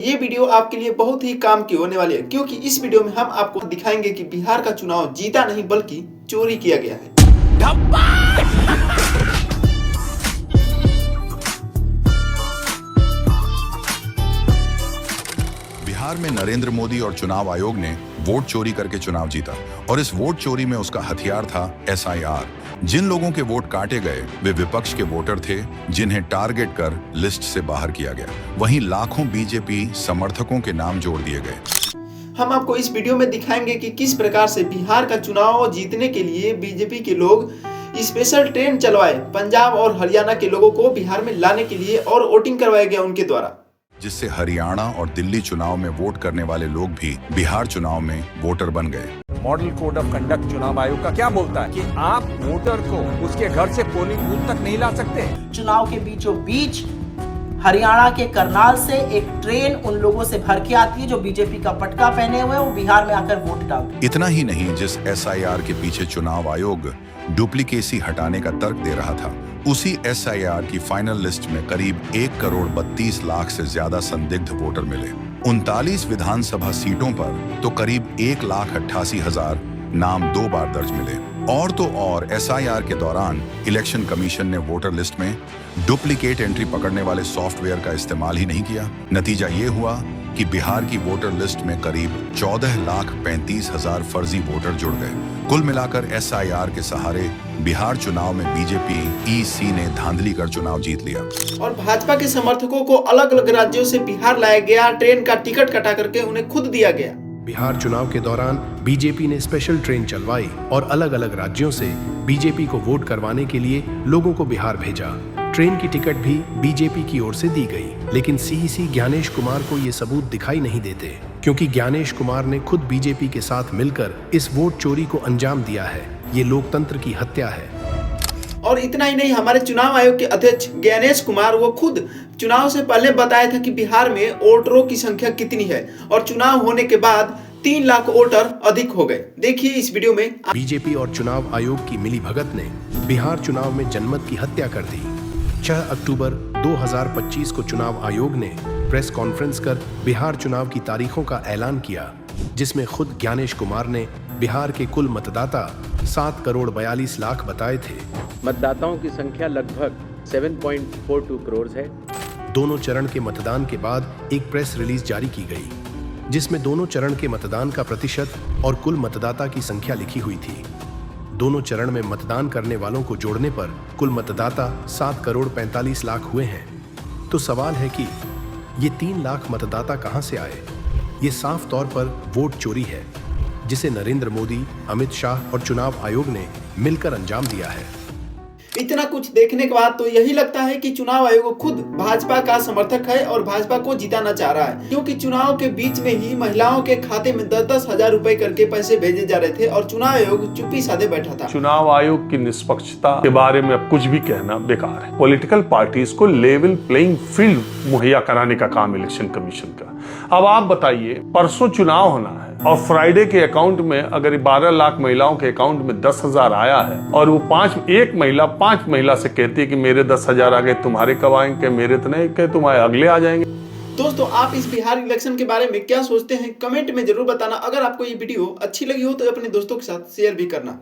ये वीडियो आपके लिए बहुत ही काम की होने वाली है, क्योंकि इस वीडियो में हम आपको दिखाएंगे कि बिहार का चुनाव जीता नहीं बल्कि चोरी किया गया है। बिहार में नरेंद्र मोदी और चुनाव आयोग ने वोट चोरी करके चुनाव जीता और इस वोट चोरी में उसका हथियार था SIR। जिन लोगों के वोट काटे गए वे विपक्ष के वोटर थे जिन्हें टारगेट कर लिस्ट से बाहर किया गया। वहीं लाखों बीजेपी समर्थकों के नाम जोड़ दिए गए। हम आपको इस वीडियो में दिखाएंगे कि किस प्रकार से बिहार का चुनाव जीतने के लिए बीजेपी के लोग स्पेशल ट्रेन चलवाए पंजाब और हरियाणा के लोगों को बिहार में लाने के लिए और वोटिंग करवाया गया उनके द्वारा, जिससे हरियाणा और दिल्ली चुनाव में वोट करने वाले लोग भी बिहार चुनाव में वोटर बन गए। मॉडल कोड ऑफ कंडक्ट चुनाव आयोग का क्या बोलता है कि आप वोटर को उसके घर से पोलिंग बूथ तक नहीं ला सकते। चुनाव के बीचों बीच हरियाणा के करनाल से एक ट्रेन उन लोगों से भर के आती है जो बीजेपी का पटका पहने हुए वो बिहार में आकर वोट डालते। इतना ही नहीं, जिस SIR के पीछे चुनाव आयोग डुप्लीकेसी हटाने का तर्क दे रहा था, उसी SIR की फाइनल लिस्ट में करीब 1,32,00,000 से ज्यादा संदिग्ध वोटर मिले। 39 विधानसभा सीटों पर तो करीब 1,88,000 नाम 2 बार दर्ज मिले। और तो और SIR के दौरान इलेक्शन कमीशन ने वोटर लिस्ट में डुप्लीकेट एंट्री पकड़ने वाले सॉफ्टवेयर का इस्तेमाल ही नहीं किया। नतीजा ये हुआ कि बिहार की वोटर लिस्ट में करीब 14,35,000 फर्जी वोटर जुड़ गए। कुल मिलाकर SIR के सहारे बिहार चुनाव में बीजेपी EC ने धांधली कर चुनाव जीत लिया और भाजपा के समर्थकों को अलग अलग राज्यों से बिहार लाया गया, ट्रेन का टिकट कटा करके उन्हें खुद दिया गया। बिहार चुनाव के दौरान बीजेपी ने स्पेशल ट्रेन चलवाई और अलग अलग राज्यों से बीजेपी को वोट करवाने के लिए लोगों को बिहार भेजा। ट्रेन की टिकट भी बीजेपी की ओर से दी गई, लेकिन CEC ज्ञानेश कुमार को ये सबूत दिखाई नहीं देते, क्योंकि ज्ञानेश कुमार ने खुद बीजेपी के साथ मिलकर इस वोट चोरी को अंजाम दिया है। ये लोकतंत्र की हत्या है। और इतना ही नहीं, हमारे चुनाव आयोग के अध्यक्ष ज्ञानेश कुमार वो खुद चुनाव से पहले बताया था कि बिहार में वोटरों की संख्या कितनी है और चुनाव होने के बाद 3 लाख वोटर अधिक हो गए। देखिए इस वीडियो में। बीजेपी और चुनाव आयोग की मिलीभगत ने बिहार चुनाव में जनमत की हत्या कर दी। 6 अक्टूबर 2025 को चुनाव आयोग ने प्रेस कॉन्फ्रेंस कर बिहार चुनाव की तारीखों का ऐलान किया, जिसमें खुद ज्ञानेश कुमार ने बिहार के कुल मतदाता 7,42,00,000 बताए थे। मतदाताओं की संख्या लगभग 7.42 करोड़ है। दोनों चरण के मतदान के बाद एक प्रेस रिलीज जारी की गई, जिसमें दोनों चरण के मतदान का प्रतिशत और कुल मतदाता की संख्या लिखी हुई थी। दोनों चरण में मतदान करने वालों को जोड़ने पर कुल मतदाता 7,45,00,000 हुए हैं। तो सवाल है कि ये 3 लाख मतदाता कहां से आए? ये साफ तौर पर वोट चोरी है, जिसे नरेंद्र मोदी, अमित शाह और चुनाव आयोग ने मिलकर अंजाम दिया है। इतना कुछ देखने के बाद तो यही लगता है कि चुनाव आयोग खुद भाजपा का समर्थक है और भाजपा को जिताना चाह रहा है, क्योंकि चुनाव के बीच में ही महिलाओं के खाते में 10-10 हजार रुपए करके पैसे भेजे जा रहे थे और चुनाव आयोग चुप्पी साधे बैठा था। चुनाव आयोग की निष्पक्षता के बारे में अब कुछ भी कहना बेकार है। पॉलिटिकल पार्टीज को लेवल प्लेइंग फील्ड मुहैया कराने का काम इलेक्शन कमीशन का। अब आप बताइए, परसों चुनाव होना है और फ्राइडे के अकाउंट में अगर 12 लाख महिलाओं के अकाउंट में 10,000 आया है और वो 5 महिला से कहती है कि मेरे 10,000 आ गए, तुम्हारे कब आएंगे? मेरे तो नहीं कहे, तुम्हारे अगले आ जाएंगे। दोस्तों, आप इस बिहार इलेक्शन के बारे में क्या सोचते हैं? कमेंट में जरूर बताना। अगर आपको ये वीडियो अच्छी लगी हो तो अपने दोस्तों के साथ शेयर भी करना।